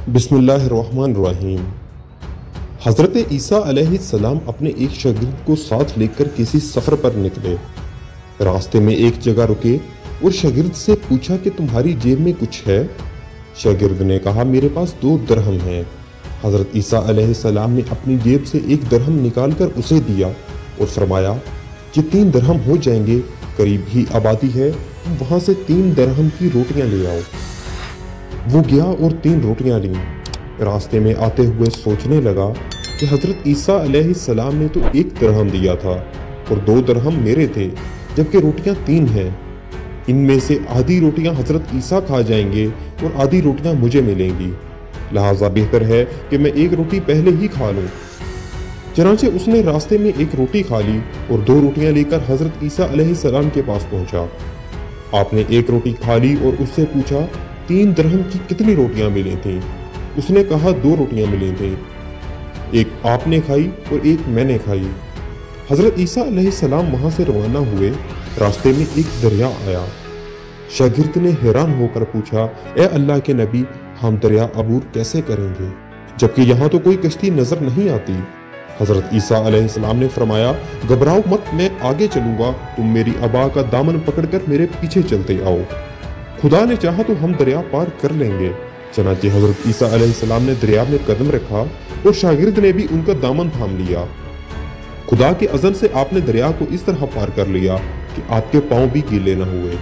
बिस्मिल्लाहिर्रहमानिर्रहीम। हज़रत ईसा अलैहिस्सलाम अपने एक शागिर्द को साथ लेकर किसी सफ़र पर निकले। रास्ते में एक जगह रुके और शागिर्द से पूछा कि तुम्हारी जेब में कुछ है? शागिर्द ने कहा, मेरे पास 2 दरहम हैं। हज़रत ईसा अलैहिस्सलाम ने अपनी जेब से 1 दरहम निकालकर उसे दिया और फरमाया कि 3 दरहम हो जाएंगे, करीब ही आबादी है, तुम वहाँ से 3 दरहम की रोटियाँ ले आओ। वो गया और 3 रोटियां लीं। रास्ते में आते हुए सोचने लगा कि हज़रत ईसा अलैहिस्सलाम ने तो 1 दरहम दिया था और 2 दरहम मेरे थे, जबकि रोटियां 3 हैं। इनमें से आधी रोटियां हज़रत ईसा खा जाएंगे और आधी रोटियां मुझे मिलेंगी, लिहाजा बेहतर है कि मैं 1 रोटी पहले ही खा लूँ। चनाचे उसने रास्ते में 1 रोटी खा ली और 2 रोटियां लेकर हज़रत ईसा अलैहिस्सलाम के पास पहुंचा। आपने 1 रोटी खा ली और उससे पूछा, 3 दरहम की कितनी रोटियां मिली थीं? उसने कहा, 2 रोटियां मिली थीं, एक आपने खाई और एक मैंने खाई। हज़रत ईसा अलैहिस्सलाम वहां से रवाना हुए। रास्ते में एक दरिया आया। शागिर्द ने हैरान होकर पूछा, ए अल्लाह के नबी, हम दरिया अबूर कैसे करेंगे, जबकि यहाँ तो कोई कश्ती नजर नहीं आती? हज़रत ईसा अलैहिस्सलाम ने फरमाया, घबराओ मत, मैं आगे चलूंगा, तुम मेरी अबा का दामन पकड़कर मेरे पीछे चलते आओ। खुदा ने चाहा तो हम दरिया पार कर लेंगे। चनाचे हज़रत ईसा अलैहिस्सलाम ने दरिया में कदम रखा और शागिर्द ने भी उनका दामन थाम लिया। खुदा के अज़न से आपने दरिया को इस तरह पार कर लिया कि आपके पांव भी गीले न हुए।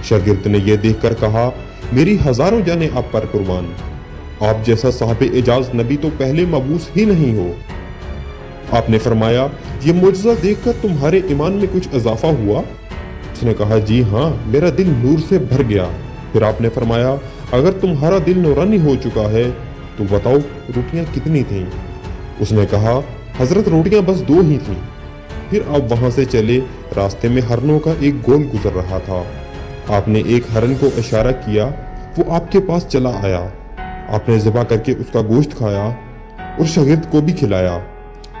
शागिर्द ने यह देखकर कहा, मेरी हजारों जानें आप पर कुर्बान, आप जैसा साहिब एजाज नबी तो पहले मबूस ही नहीं हो। आपने फरमाया, ये मुजज़ा देखकर तुम्हारे ईमान में कुछ इजाफा हुआ? उसने कहा, जी हाँ, मेरा दिल नूर से भर गया। फिर आपने फरमाया, अगर तुम्हारा दिल नूरानी हो चुका है तो बताओ रोटियां कितनी थीं? उसने कहा, हजरत रोटियां बस 2 ही थीं। फिर आप वहां से चले। रास्ते में हरनों का एक गोल गुजर रहा था। आपने एक हरन को इशारा किया, वो आपके पास चला आया। आपने ज़िबा करके उसका गोश्त खाया और शागिर्द को भी खिलाया।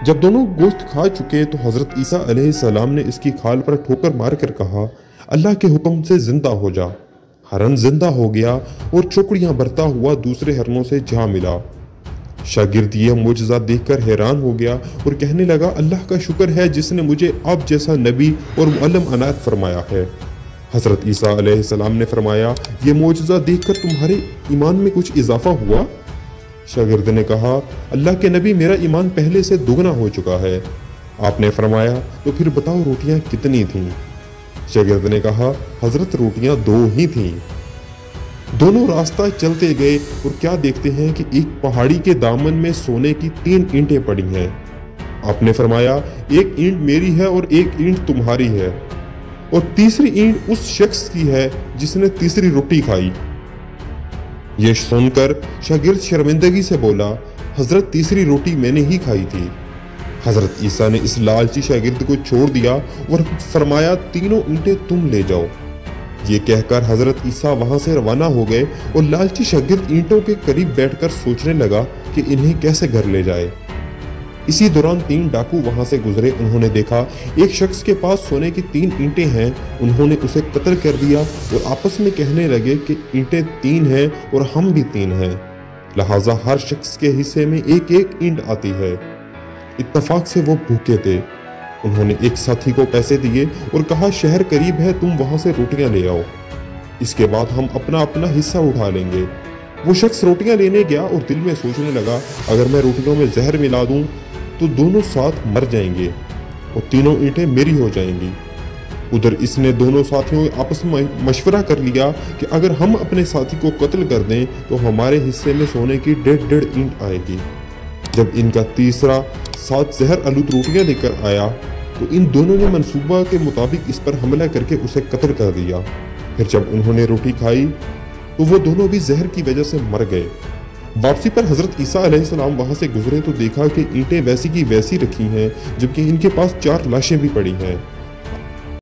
जब दोनों गोश्त खा चुके तो हज़रत ईसा अलैहिस्सलाम ने इसकी खाल पर ठोकर मारकर कहा, अल्लाह के हुक्म से जिंदा हो जा। हरन जिंदा हो गया और चौकड़ियां भरता हुआ दूसरे हरनों से जा मिला। शागिर्द यह मुजज़ा देखकर हैरान हो गया और कहने लगा, अल्लाह का शुक्र है जिसने मुझे आप जैसा नबी और मुअल्लिम अनायत फरमाया है। हज़रत ईसा अलैहिस्सलाम ने फरमाया, यह मुजज़ा देखकर तुम्हारे ईमान में कुछ इजाफा हुआ? शागिर्द ने कहा, अल्लाह के नबी, मेरा ईमान पहले से दुगना हो चुका है। आपने फरमाया, तो फिर बताओ रोटियां कितनी थीं? शागिर्द ने कहा, हजरत रोटियां 2 ही थीं। दोनों रास्ता चलते गए और क्या देखते हैं कि एक पहाड़ी के दामन में सोने की 3 ईंटें पड़ी हैं। आपने फरमाया, एक ईंट मेरी है और एक ईंट तुम्हारी है और तीसरी ईंट उस शख्स की है जिसने तीसरी रोटी खाई। ये सुनकर शागिर्द शर्मिंदगी से बोला, हजरत तीसरी रोटी मैंने ही खाई थी। हजरत ईसा ने इस लालची शागिर्द को छोड़ दिया और फरमाया, तीनों ईंटें तुम ले जाओ। ये कहकर हजरत ईसा वहां से रवाना हो गए और लालची शागिर्द ईंटों के करीब बैठकर सोचने लगा कि इन्हें कैसे घर ले जाए। इसी दौरान 3 डाकू वहां से गुजरे। उन्होंने देखा एक शख्स के पास सोने की 3 ईंटें हैं। उन्होंने उसे कत्ल कर दिया और आपस में कहने लगे कि ईंटें 3 हैं और हम भी 3 हैं, लिहाजा हर शख्स के हिस्से में 1-1 ईंट आती है। इत्तफाक से वो भूखे थे। उन्होंने एक साथी को पैसे दिए और कहा, शहर करीब है, तुम वहां से रोटियां ले आओ, इसके बाद हम अपना अपना हिस्सा उठा लेंगे। वो शख्स रोटियां लेने गया और दिल में सोचने लगा, अगर मैं रोटियों में जहर मिला दूं तो दोनों साथ मर जाएंगे और तीनों ईंटें मेरी हो जाएंगी। उधर इसने दोनों साथियों आपस में मशवरा कर लिया कि अगर हम अपने साथी को कत्ल कर दें तो हमारे हिस्से में सोने की 1.5 ईंट आएगी। जब इनका तीसरा साथ जहर आलूद रोटियां लेकर आया तो इन दोनों ने मंसूबा के मुताबिक इस पर हमला करके उसे कत्ल कर दिया। फिर जब उन्होंने रोटी खाई तो वो दोनों भी जहर की वजह से मर गए। वापसी पर हजरत ईसा अलैहिस्सलाम वहां से गुजरे तो देखा कि ईंटें वैसी की वैसी रखी हैं, जबकि इनके पास 4 लाशें भी पड़ी हैं।